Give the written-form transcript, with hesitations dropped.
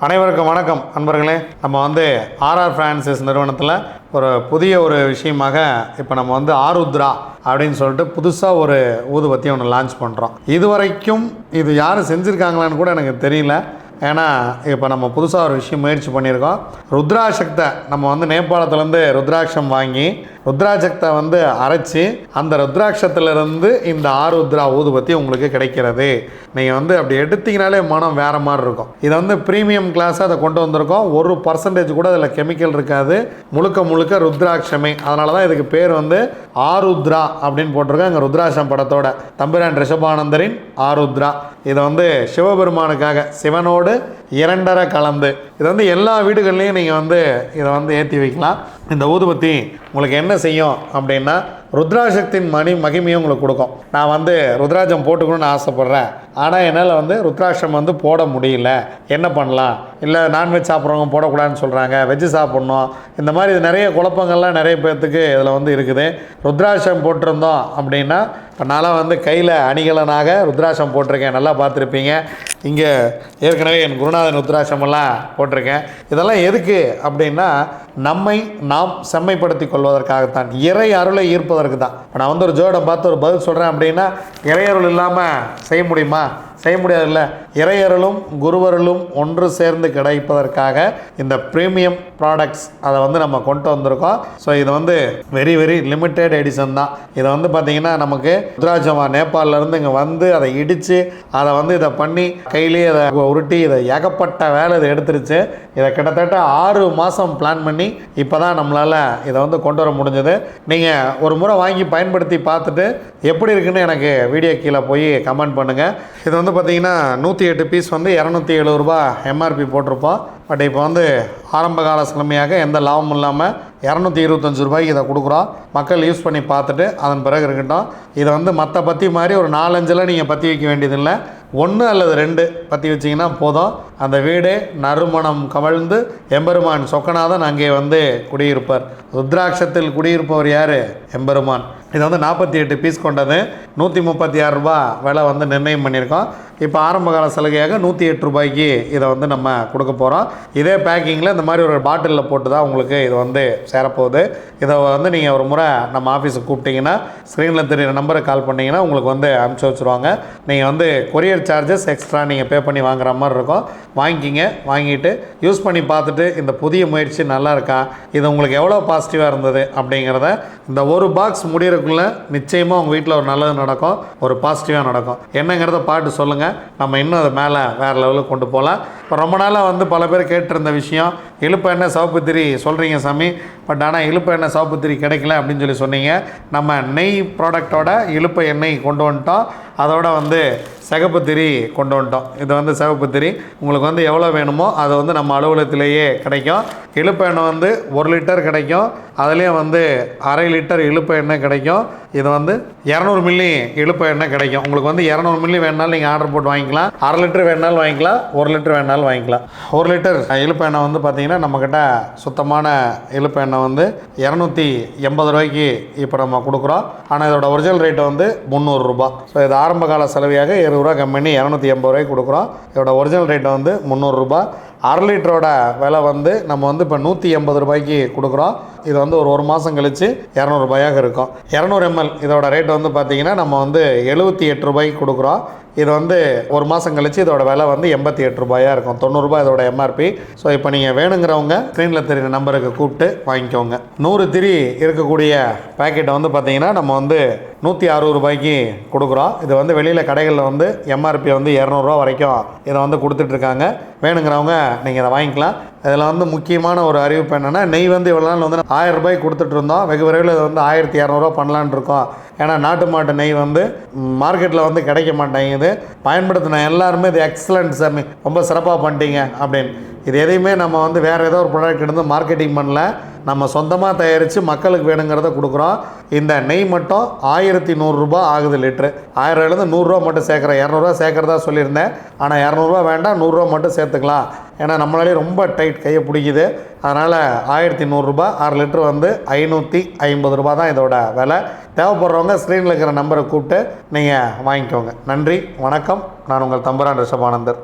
அனைவருக்கும் வணக்கம் நண்பர்களே. நம்ம ஆர்ஆர் ஃப்ரான்சிஸ் நிறுவனத்தில் ஒரு புதிய விஷயமாக இப்போ நம்ம ஆருத்ரா அப்படின்னு சொல்லிட்டு புதுசாக ஒரு ஊதுபத்தி ஒன்று லான்ச் பண்ணுறோம். இதுவரைக்கும் இது யாரும் செஞ்சுருக்காங்களான்னு கூட எனக்கு தெரியல. ஏன்னா இப்போ நம்ம புதுசாக ஒரு விஷயம் முயற்சி பண்ணியிருக்கோம். ருத்ராட்சத்தை நம்ம நேபாளத்துலேருந்து ருத்ராட்சம் வாங்கி ருத்ராட்சத்தை அரைச்சி அந்த ருத்ராட்சத்திலிருந்து இந்த ஆருத்ரா ஊதுபத்தி உங்களுக்கு கிடைக்கிறது. நீங்கள் அப்படி எடுத்தீங்கனாலே மனம் வேறு மாதிரி இருக்கும். இதை ப்ரீமியம் கிளாஸாக அதை கொண்டு வந்திருக்கோம். 1% கூட அதில் கெமிக்கல் இருக்காது. முழுக்க முழுக்க ருத்ராட்சமே. அதனால தான் இதுக்கு பேர் ஆருத்ரா அப்படின்னு போட்டிருக்கோம். இங்கே ருத்ராட்சம் படத்தோட தம்பிரான் ரிஷபானந்தரின் ஆருத்ரா. இதை சிவபெருமானுக்காக சிவனோடு 2.5 கலந்து இது எல்லா வீடுகள்லையும் நீங்கள் இதை ஏற்றி வைக்கலாம். இந்த ஊதுபத்தி உங்களுக்கு என்ன செய்யும் அப்படின்னா ருத்ராட்சத்தின் மகிமையும் உங்களுக்கு கொடுக்கும். நான் ருத்ராட்சம் போட்டுக்கணும்னு ஆசைப்பட்றேன், ஆனால் என்னால் ருத்ராட்சம் போட முடியல, என்ன பண்ணலாம்? இல்லை நான்வெஜ் சாப்பிட்றவங்க போடக்கூடாதுன்னு சொல்கிறாங்க, வெஜ்ஜு சாப்பிட்ணும். இந்த மாதிரி நிறைய குழப்பங்கள்லாம் நிறைய பேர்த்துக்கு இதில் இருக்குது. ருத்ராட்சம் போட்டிருந்தோம் அப்படின்னா இப்போ நான் கையில் அணிகலனாக ருத்ராட்சம் போட்டிருக்கேன், நல்லா பார்த்துருப்பீங்க. இங்கே ஏற்கனவே என் குருநாதன் ருத்ராட்சமெல்லாம் போட்டிருக்கேன். இதெல்லாம் எதுக்கு அப்படின்னா நம்மை நாம் செம்மைப்படுத்தி கொள்வதற்காகத்தான், இறை அருளை ஈர்ப்பதற்கு தான். இப்போ நான் ஒரு ஜோடம் பார்த்து ஒரு பதில் சொல்கிறேன் அப்படின்னா இறை அருள் இல்லாமல் செய்ய முடியுமா? செய்ய முடியாதுல்ல. இறையருளும் குருவருளும் ஒன்று சேர்ந்து கிடைப்பதற்காக இந்த ப்ரீமியம் ப்ராடக்ட்ஸ் அதை நம்ம கொண்டு வந்திருக்கோம். ஸோ இது வெரி வெரி லிமிட்டெட் எடிஷன் தான். இதை பார்த்தீங்கன்னா நமக்கு ருத்ராட்சமா நேபாளிலேருந்து இங்கே அதை இடித்து அதை இதை பண்ணி கையிலேயே அதை உருட்டி இதை ஏகப்பட்ட வேலை இதை எடுத்துருச்சு. இதை கிட்டத்தட்ட 6 மாதம் பிளான் பண்ணி இப்போ தான் நம்மளால் இதை கொண்டு வர முடிஞ்சது. நீங்கள் ஒரு முறை வாங்கி பயன்படுத்தி பார்த்துட்டு எப்படி இருக்குன்னு எனக்கு வீடியோ கீழே போய் கமெண்ட் பண்ணுங்கள். இது பார்த்தீங்கன்னா 108 பீஸ் 270 ரூபா எம்ஆர்பி போட்டிருப்போம். பட் இப்போ ஆரம்ப கால சலுமையாக எந்த லாபமும் இல்லாமல் 225 ரூபாய்க்கு இதை கொடுக்குறோம். மக்கள் யூஸ் பண்ணி பார்த்துட்டு அதன் பிறகு இருக்கட்டும். இதை மற்ற பற்றி மாதிரி ஒரு 4-5 நீங்கள் பற்றி வைக்க வேண்டியதில்லை. 1 அல்லது 2 பற்றி வச்சிங்கன்னா போதும். அந்த வீடே நறுமணம் கவழ்ந்து எம்பெருமான் சொக்கநாதன் அங்கே குடியிருப்பார். ருத்ராட்சத்தில் குடியிருப்பவர் யார்? எம்பெருமான். இது 48 பீஸ் கொண்டது. 136 ரூபா விலை நிர்ணயம் பண்ணியிருக்கோம். இப்போ ஆரம்ப கால சலுகையாக 108 ரூபாய்க்கு இதை நம்ம கொடுக்க போகிறோம். இதே பேக்கிங்கில் இந்த மாதிரி ஒரு பாட்டிலில் போட்டு தான் உங்களுக்கு இது சேரப்போகுது. இதை நீங்கள் ஒரு முறை நம்ம ஆஃபீஸுக்கு கூப்பிட்டிங்கன்னா ஸ்க்ரீனில் தெரியுற நம்பருக்கு கால் பண்ணிங்கன்னா உங்களுக்கு அனுப்பிச்சி வச்சுருவாங்க. நீங்கள் கொரியர் சார்ஜஸ் எக்ஸ்ட்ரா நீங்கள் பே பண்ணி வாங்குற மாதிரி இருக்கும். வாங்கிக்கிங்க. வாங்கிட்டு யூஸ் பண்ணி பார்த்துட்டு இந்த புதிய முயற்சி நல்லா இருக்கா, இது உங்களுக்கு எவ்வளோ பாசிட்டிவாக இருந்தது அப்படிங்கிறத இந்த ஒரு பாக்ஸ் முடிகிறதுக்குள்ளே நிச்சயமாக உங்கள் வீட்டில் ஒரு நல்லது நடக்கும், ஒரு பாசிட்டிவாக நடக்கும். என்னங்கிறத பாட்டு சொல்லுங்கள். நம்ம இன்னும் அதை மேலே வேறு லெவலுக்கு கொண்டு போகலாம். இப்போ ரொம்ப நாளாக பல பேர் கேட்டிருந்த விஷயம், இழுப்பு எண்ணெய் சிவப்பு திரி சொல்கிறீங்க சாமி, பட் ஆனால் இழுப்பு எண்ணெய் சிவப்பு திரி கிடைக்கல அப்படின்னு சொன்னீங்க. நம்ம நெய் ப்ராடக்டோட இழுப்பு எண்ணெய் கொண்டு வந்துட்டோம். அதோட சிகப்பு திரி கொண்டு வந்துட்டோம். இது சிவப்பு திரி உங்களுக்கு எவ்வளோ வேணுமோ அது நம்ம அலுவலகத்திலேயே கிடைக்கும். இழுப்பு எண்ணெய் 1 லிட்டர் கிடைக்கும். அதுலேயும் 1/2 லிட்டர் இழுப்பு எண்ணெய் கிடைக்கும். இது 200 மில்லி இழுப்பு எண்ணெய் கிடைக்கும். உங்களுக்கு 200 மில்லி வேணாலும் நீங்கள் ஆர்டர் போட்டு வாங்கிக்கலாம். 1/2 லிட்டர் வேணாலும் வாங்கிக்கலாம், 1 லிட்டர் வேணாலும் வாங்கிக்கலாம். 1 லிட்டர் இழுப்பு எண்ணெய் பார்த்தீங்கன்னா நம்மக்கிட்ட சுத்தமான இழுப்பு எண்ணெய் 280 ரூபாய்க்கு இப்போ நம்ம கொடுக்குறோம். ஆனால் இதோட ஒரிஜினல் ரேட்டு 300 ரூபா. ஸோ இது ஆரம்ப கால செலவையாக 20 ரூபா கம்மி பண்ணி 280 ரூபாய்க்கு கொடுக்குறோம். இதோட ஒரிஜினல் ரேட்டு 300 ரூபா. 1/2 லிட்டரோட விலை நம்ம இப்போ 180 ரூபாய்க்கு கொடுக்குறோம். இது ஒரு மாதம் கழித்து 200 ரூபாயாக இருக்கும். 200 ml இதோட ரேட் பார்த்தீங்கன்னா நம்ம 78 ரூபாய்க்கு கொடுக்குறோம். இது ஒரு மாதம் கழித்து இதோட விலை 88 ரூபாயாக இருக்கும். 90 ரூபாய் இதோட எம்ஆர்பி. ஸோ இப்போ நீங்கள் வேணுங்கிறவங்க ஸ்க்ரீனில் தெரியுற நம்பருக்கு கூப்பிட்டு வாங்கிக்கோங்க. 100 திரி இருக்கக்கூடிய பேக்கெட்டை பார்த்தீங்கன்னா நம்ம 160 ரூபாய்க்கு கொடுக்குறோம். இது வெளியில் கடைகளில் எம்ஆர்பி 200 ரூபா வரைக்கும் இதை கொடுத்துட்ருக்காங்க. வேணுங்கிறவங்க நீங்கள் இதை வாங்கிக்கலாம். இதில் முக்கியமான ஒரு அறிவிப்பு என்னென்னா, நெய் இவ்வளோ நாள் 1000 ரூபாய்க்கு கொடுத்துட்டு இருந்தோம். வெகு விரைவில் இது 1200 ரூபா பண்ணலான் இருக்கோம். ஏன்னா நாட்டு மாட்டு நெய் மார்க்கெட்டில் கிடைக்க மாட்டேங்குது. பயன்படுத்தின எல்லாருமே இது எக்ஸலண்ட் சாமி, ரொம்ப சிறப்பாக பண்ணிட்டீங்க அப்படின்னு. இது எதையுமே நம்ம வேறு ஏதோ ஒரு ப்ராடக்ட் எடுத்து மார்க்கெட்டிங் பண்ணல, நம்ம சொந்தமாக தயாரித்து மக்களுக்கு வேணுங்கிறத கொடுக்குறோம். இந்த நெய் மட்டும் 1100 ரூபா ஆகுது லிட்ரு. 1000 100 ரூபா மட்டும் சேர்க்குறேன். 200 ரூபா சேர்க்குறதா சொல்லியிருந்தேன். ஆனால் 200 ரூபா வேண்டாம், 100 ரூபா மட்டும் சேர்த்துக்கலாம். ஏன்னா நம்மளாலே ரொம்ப டைட் கையை பிடிக்குது. அதனால் 1100 ரூபா. 1/2 லிட்ரு 550 ரூபா தான் இதோட விலை. தேவைப்படுறவங்க ஸ்க்ரீனில் இருக்கிற நம்பரை கூப்பிட்டு நீங்கள் வாங்கிக்கோங்க. நன்றி, வணக்கம். நான் உங்கள் தம்பிரான் ரிஷபானந்தர்.